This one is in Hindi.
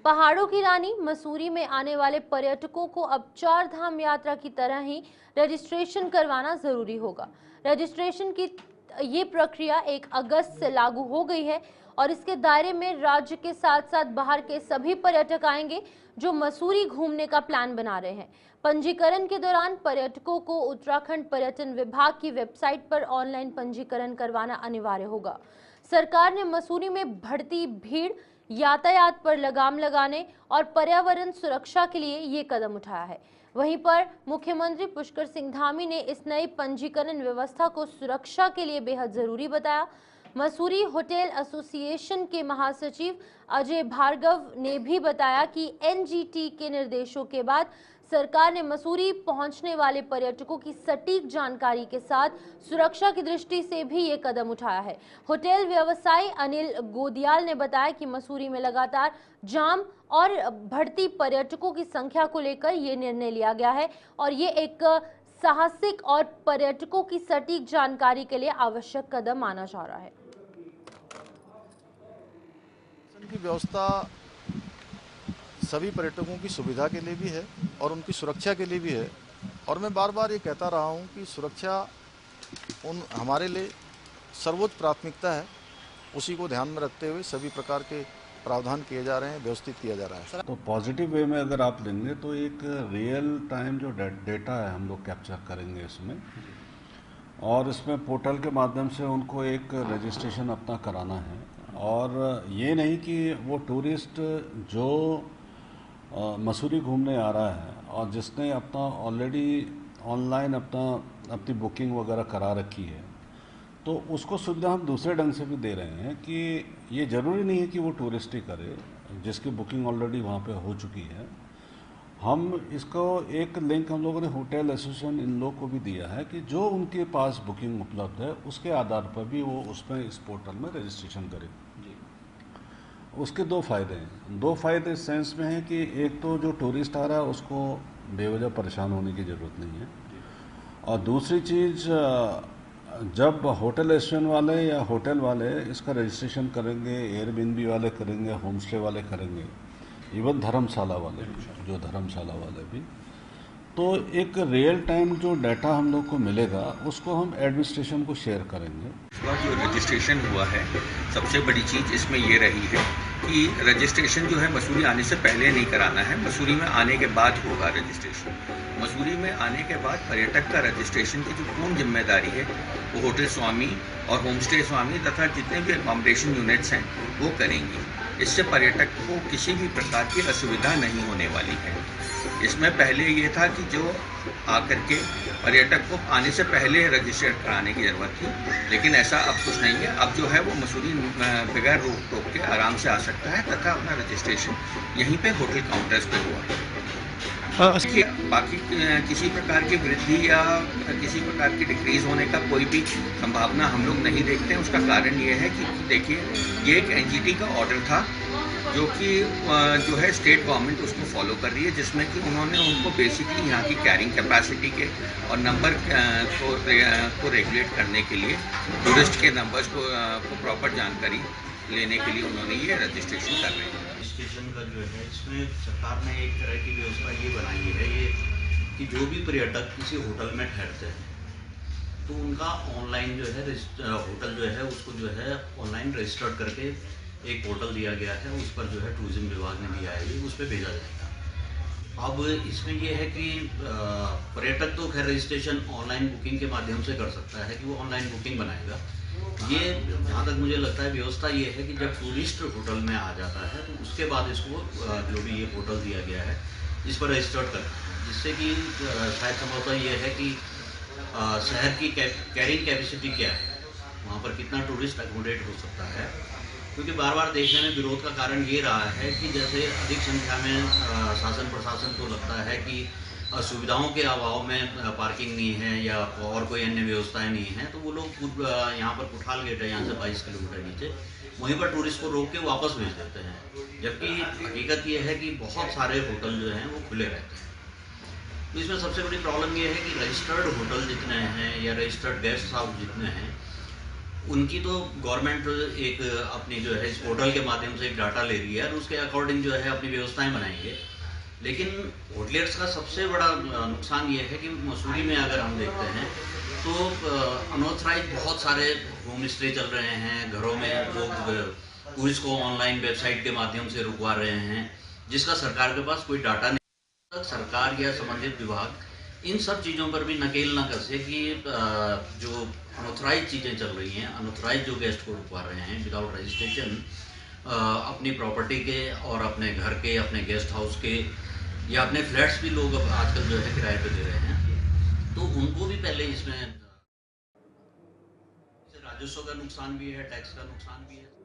पहाड़ों की रानी मसूरी में आने वाले पर्यटकों को अब 4 धाम यात्रा की तरह ही रजिस्ट्रेशन करवाना जरूरी होगा। रजिस्ट्रेशन की ये प्रक्रिया 1 अगस्त से लागू हो गई है और इसके दायरे में राज्य के साथ साथ बाहर के सभी पर्यटक आएंगे जो मसूरी घूमने का प्लान बना रहे हैं। पंजीकरण के दौरान पर्यटकों को उत्तराखंड पर्यटन विभाग की वेबसाइट पर ऑनलाइन पंजीकरण करवाना अनिवार्य होगा। सरकार ने मसूरी में बढ़ती भीड़, यातायात पर लगाम लगाने और पर्यावरण सुरक्षा के लिए ये कदम उठाया है। वहीं पर मुख्यमंत्री पुष्कर सिंह धामी ने इस नई पंजीकरण व्यवस्था को सुरक्षा के लिए बेहद जरूरी बताया। मसूरी होटल एसोसिएशन के महासचिव अजय भार्गव ने भी बताया कि एनजीटी के निर्देशों के बाद सरकार ने मसूरी पहुंचने वाले पर्यटकों की सटीक जानकारी के साथ सुरक्षा की दृष्टि से भी ये कदम उठाया है। होटल व्यवसायी अनिल गोदियाल ने बताया कि मसूरी में लगातार जाम और बढ़ती पर्यटकों की संख्या को लेकर ये निर्णय लिया गया है और ये एक साहसिक और पर्यटकों की सटीक जानकारी के लिए आवश्यक कदम माना जा रहा है। की व्यवस्था सभी पर्यटकों की सुविधा के लिए भी है और उनकी सुरक्षा के लिए भी है और मैं बार बार ये कहता रहा हूँ कि सुरक्षा हमारे लिए सर्वोच्च प्राथमिकता है। उसी को ध्यान में रखते हुए सभी प्रकार के प्रावधान किए जा रहे हैं, व्यवस्थित किया जा रहा है। तो पॉजिटिव वे में अगर आप लेंगे तो एक रियल टाइम जो डेटा है हम लोग कैप्चर करेंगे इसमें, और इसमें पोर्टल के माध्यम से उनको एक रजिस्ट्रेशन अपना कराना है। और ये नहीं कि वो टूरिस्ट जो मसूरी घूमने आ रहा है और जिसने अपना ऑलरेडी ऑनलाइन अपनी बुकिंग वगैरह करा रखी है, तो उसको सुविधा हम दूसरे ढंग से भी दे रहे हैं कि ये ज़रूरी नहीं है कि वो टूरिस्ट ही करे, जिसकी बुकिंग ऑलरेडी वहाँ पे हो चुकी है। हम इसको एक लिंक हम लोगों ने होटल एसोसिएशन इन लोग को भी दिया है कि जो उनके पास बुकिंग उपलब्ध है उसके आधार पर भी वो उसमें इस पोर्टल में रजिस्ट्रेशन करें। उसके 2 फायदे हैं। 2 फायदे इस सेंस में हैं कि एक तो जो टूरिस्ट आ रहा है उसको बेवजह परेशान होने की ज़रूरत नहीं है, और दूसरी चीज़ जब होटल एसोसिएशन वाले या होटल वाले इसका रजिस्ट्रेशन करेंगे, एयरबीएनबी वाले करेंगे, होम स्टे वाले करेंगे, इवन धर्मशाला वाले भी, तो एक रियल टाइम जो डाटा हम लोग को मिलेगा उसको हम एडमिनिस्ट्रेशन को शेयर करेंगे। जो रजिस्ट्रेशन हुआ है, सबसे बड़ी चीज़ इसमें ये रही है कि रजिस्ट्रेशन जो है मसूरी आने से पहले नहीं कराना है, मसूरी में आने के बाद होगा रजिस्ट्रेशन। मसूरी में आने के बाद पर्यटक का रजिस्ट्रेशन की जो पूर्ण जिम्मेदारी है वो होटल स्वामी और होम स्टे स्वामी तथा जितने भी अकोमोडेशन यूनिट्स हैं वो करेंगी। इससे पर्यटक को किसी भी प्रकार की असुविधा नहीं होने वाली है। इसमें पहले ये था कि जो आकर के पर्यटक को आने से पहले रजिस्टर कराने की ज़रूरत थी, लेकिन ऐसा अब कुछ नहीं है। अब जो है वो मसूरी बगैर रोक टोक के आराम से आ सकता है तथा अपना रजिस्ट्रेशन यहीं पे होटल काउंटर्स पे हुआ। बाकी किसी प्रकार की वृद्धि या किसी प्रकार की डिक्रीज होने का कोई भी संभावना हम लोग नहीं देखते हैं। उसका कारण ये है कि देखिए, ये एक एनजीटी का ऑर्डर था जो कि जो है स्टेट गवर्नमेंट उसको फॉलो कर रही है, जिसमें कि उन्होंने उनको बेसिकली यहाँ की कैरिंग कैपेसिटी के और नंबर को रेगुलेट करने के लिए टूरिस्ट के नंबर्स को प्रॉपर जानकारी लेने के लिए उन्होंने ये रजिस्ट्रेशन कर रहे हैं। रजिस्ट्रेशन का जो है इसमें सरकार ने एक तरह की व्यवस्था ये बनाई है ये कि जो भी पर्यटक किसी होटल में ठहरते हैं तो उनका ऑनलाइन जो है होटल जो है उसको जो है ऑनलाइन रजिस्टर्ड करके एक पोर्टल दिया गया है, उस पर जो है टूरिज्म विभाग ने दिया है, उस पर भेजा जाएगा। अब इसमें यह है कि पर्यटक तो खैर रजिस्ट्रेशन ऑनलाइन बुकिंग के माध्यम से कर सकता है कि वो ऑनलाइन बुकिंग बनाएगा। ये जहाँ तक मुझे लगता है व्यवस्था ये है कि जब टूरिस्ट होटल में आ जाता है तो उसके बाद इसको जो भी ये पोर्टल दिया गया है इस पर रजिस्टर्ड करना है, जिससे कि शायद संभवतः ये है कि शहर की कैरिंग कैपेसिटी क्या है, वहाँ पर कितना टूरिस्ट एकोमोडेट हो सकता है। क्योंकि बार बार देखने में विरोध का कारण ये रहा है कि जैसे अधिक संख्या में शासन प्रशासन को लगता है कि सुविधाओं के अभाव में पार्किंग नहीं है या और कोई अन्य व्यवस्थाएं नहीं हैं, तो वो लोग यहाँ पर कुठाल गेट है, यहाँ से 22 किलोमीटर नीचे, वहीं पर टूरिस्ट को रोक के वापस भेज देते हैं। जबकि हकीकत ये है कि बहुत सारे होटल जो हैं वो खुले रहते हैं। तो इसमें सबसे बड़ी प्रॉब्लम ये है कि रजिस्टर्ड होटल जितने हैं या रजिस्टर्ड गेस्ट हाउस जितने हैं उनकी तो गवर्नमेंट एक अपनी जो है इस पोर्टल के माध्यम से एक डाटा ले रही है और उसके अकॉर्डिंग जो है अपनी व्यवस्थाएं बनाएंगे। लेकिन होटलियर्स का सबसे बड़ा नुकसान ये है कि मसूरी में अगर हम देखते हैं तो अनऑथराइज बहुत सारे होम स्टे चल रहे हैं, घरों में लोग टूरिस्ट को ऑनलाइन वेबसाइट के माध्यम से रुकवा रहे हैं, जिसका सरकार के पास कोई डाटा नहीं। सरकार या संबंधित विभाग इन सब चीज़ों पर भी नकेल न कसे कि जो अनऑथराइज चीज़ें चल रही हैं, अनऑथराइज जो गेस्ट को रुकवा रहे हैं विदाउट रजिस्ट्रेशन अपनी प्रॉपर्टी के और अपने घर के, अपने गेस्ट हाउस के या अपने फ्लैट्स भी लोग आजकल जो है किराए पे दे रहे हैं, तो उनको भी पहले इसमें राजस्व का नुकसान भी है, टैक्स का नुकसान भी है।